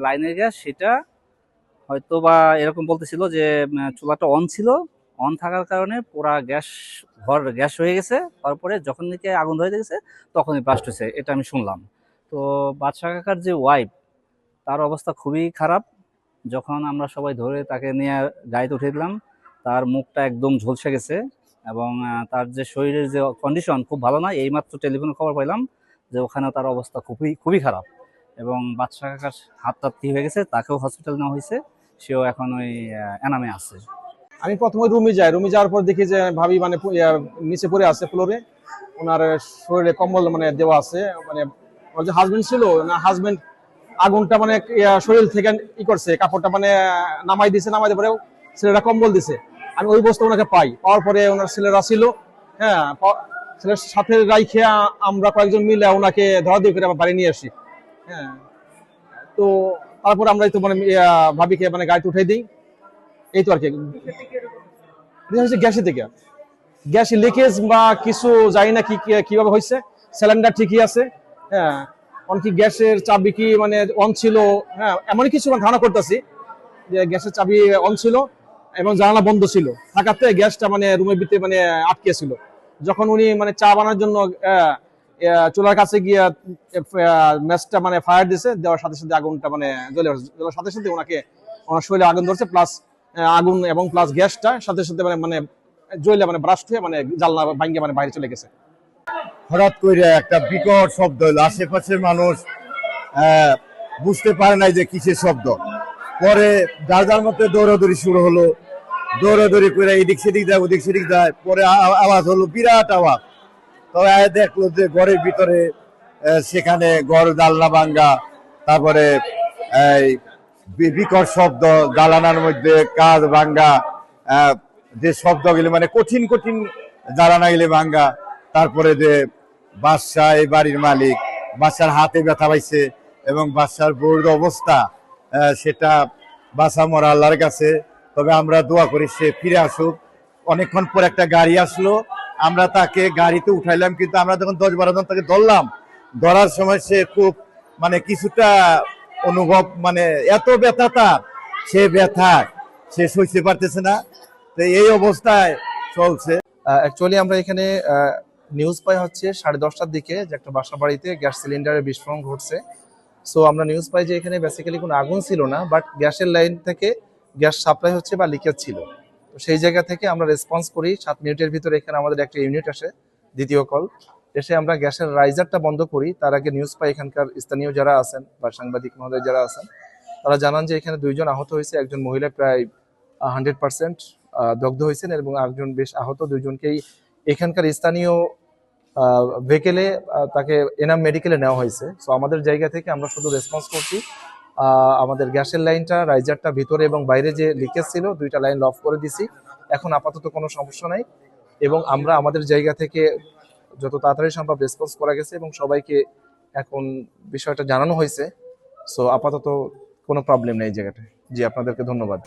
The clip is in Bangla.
লাইনের গ্যাস, সেটা হয়তো বা এরকম বলতেছিল যে চুলাটা অন ছিল, অন থাকার কারণে পুরা গ্যাস হয়ে গেছে। তারপরে যখন নাকি আগুন ধরে গেছে তখনই ব্লাস্ট হয়েছে, এটা আমি শুনলাম। তো বাদশা কাকার যে ওয়াইফ, তার অবস্থা খুবই খারাপ। যখন আমরা সবাই ধরে তাকে নিয়ে গাড়িতে উঠিয়ে দিলাম, তার মুখটা একদম ঝলসে গেছে এবং তার যে শরীরের যে কন্ডিশন খুব ভালো না। এইমাত্র টেলিফোনে খবর পাইলাম যে ওখানে তার অবস্থা খুবই খুবই খারাপ এবং বাদশা কাকার হাত টাত কি হয়ে গেছে, তাকেও হসপিটাল নেওয়া হয়েছে। সেও এখন ওই এনামে আছে। আমি প্রথমে রুমে যাই, রুমে যাওয়ার পর দেখি যে ভাবি মানে নিচে পড়ে আছে ফ্লোরে। ওনার শরীরে কম্বল মানে দেওয়া আছে, মানে ওর যে হাজবেন্ড ছিল না, হাজবেন্ড আগুনটা মানে শরীর থেকে ই করছে, কাপড়টা মানে নামাই দিছে, নামাই দিয়ে পরে ছেলেরা কম্বল দিছে। আমি ওই বস্তু ওনাকে পাওয়ার পরে ওনার ছেলেরা ছিল, হ্যাঁ, ছেলের সাথে রাইখে আমরা কয়েকজন মিলে ওনাকে ধরাধরি করে আবার বাড়ি নিয়ে আসি। হ্যাঁ, তো তারপর আমরা তো মানে ভাবিকে মানে গাড়িতে উঠে দিই, এই তো আর কি। গ্যাসের থেকে গ্যাস লিকেজ বা কিছু জানি না কিভাবে হয়েছে। সিলিন্ডার ঠিকই আছে, হ্যাঁ, অনেক গ্যাসের চাবি কি মানে অন ছিল, হ্যাঁ, এমন কিছু ধারণা করতেছি যে গ্যাসের চাবি অন ছিল এবং জানালা বন্ধ ছিল থাকাতে গ্যাসটা মানে রুমের ভিতরে মানে আটকে ছিল। যখন উনি মানে চা বানানোর জন্য চুলার কাছে গিয়ে ম্যাচটা মানে ফায়ার দিছে, দেওয়ার সাথে সাথে আগুনটা মানে জ্বলার সাথে সাথে ওনাকে, ওনার শরীরে আগুন ধরছে, প্লাস আগুন এবং প্লাস গ্যাসটা সাথে সাথে মানে মানে জ্বলে মানে ব্রাস্ট হয়ে মানে জানলা ভাঙ্গে মানে বাইরে চলে গেছে। হঠাৎ করে একটা বিকট শব্দ হলো, আশেপাশের মানুষ বুঝতে পারে নাই যে কিসের শব্দ। পরে যার যার মধ্যে দৌড়াদৌড়ি শুরু হলো, দৌড়াদৌড়ি করে এদিক সেদিক যায়, ওদিক সেদিক যায়। পরে আওয়াজ হলো, বিরাট আওয়াজ। তবে দেখলো যে ঘরের ভিতরে সেখানে ঘর জানলা ভাঙ্গা, তারপরে বিকট শব্দ, জ্বালানার মধ্যে কাজ ভাঙ্গা, যে শব্দগুলি মানে কঠিন কঠিন জ্বালানা গেলে ভাঙ্গা। তারপরে যে বাদশা, এই বাড়ির মালিক, বাদশার হাতে ব্যথা পাইছে এবং বাদশার বউর অবস্থা সেটা বাঁচা মরা আল্লাহর কাছে। তবে আমরা দোয়া করি সে ফিরে আসুক। অনেকক্ষণ পর একটা গাড়ি আসলো, আমরা তাকে গাড়িতে উঠাইলাম, কিন্তু আমরা যখন 10-12 জন তাকে ধরার সময় সে খুব মানে কিছুটা অনুভব, মানে এত ব্যথা তার, সে ব্যথা সে সইতে পারতেছে না। তো এই অবস্থায় চলছে। অ্যাকচুয়ালি আমরা এখানে নিউজ পাই হচ্ছে 10:30টার দিকে যে একটা বাসা বাড়িতে গ্যাস সিলিন্ডারের বিস্ফোরণ ঘটছে। সো আমরা নিউজ পাই যে এখানে বেসিক্যালি কোনো আগুন ছিল না, বাট গ্যাসের লাইন থেকে গ্যাস সাপ্লাই হচ্ছে বা লিকেজ ছিল। তো সেই জায়গা থেকে আমরা রেসপন্স করি, 7 মিনিটের ভিতরে এখানে আমাদের একটা ইউনিট আসে, দ্বিতীয় কল এসে আমরা গ্যাসের রাইজারটা বন্ধ করি। তার আগে নিউজ পাই এখানকার স্থানীয় যারা আছেন বা সাংবাদিক মহোদয় যারা আছেন, তারা জানান যে এখানে 2 জন আহত হয়েছে, একজন মহিলা প্রায় 100% দগ্ধ হয়েছেন এবং একজন বেশ আহত। 2 জনকেই এখানকার স্থানীয় ভেহিকেলে তাকে এনাম মেডিকেলে নেওয়া হয়েছে। সো আমাদের জায়গা থেকে আমরা শুধু রেসপন্স করছি। আমাদের গ্যাসের লাইনটা, রাইজারটা ভিতরে এবং বাইরে যে লিকেজ ছিল, 2টা লাইন অফ করে দিছি। এখন আপাতত কোনো সমস্যা নাই এবং আমরা আমাদের জায়গা থেকে যত তাড়াতাড়ি সম্ভব রেসপন্স করা গেছে এবং সবাইকে এখন বিষয়টা জানানো হয়েছে। সো আপাতত কোনো প্রবলেম নেই এই জায়গাটায়। জি, আপনাদেরকে ধন্যবাদ।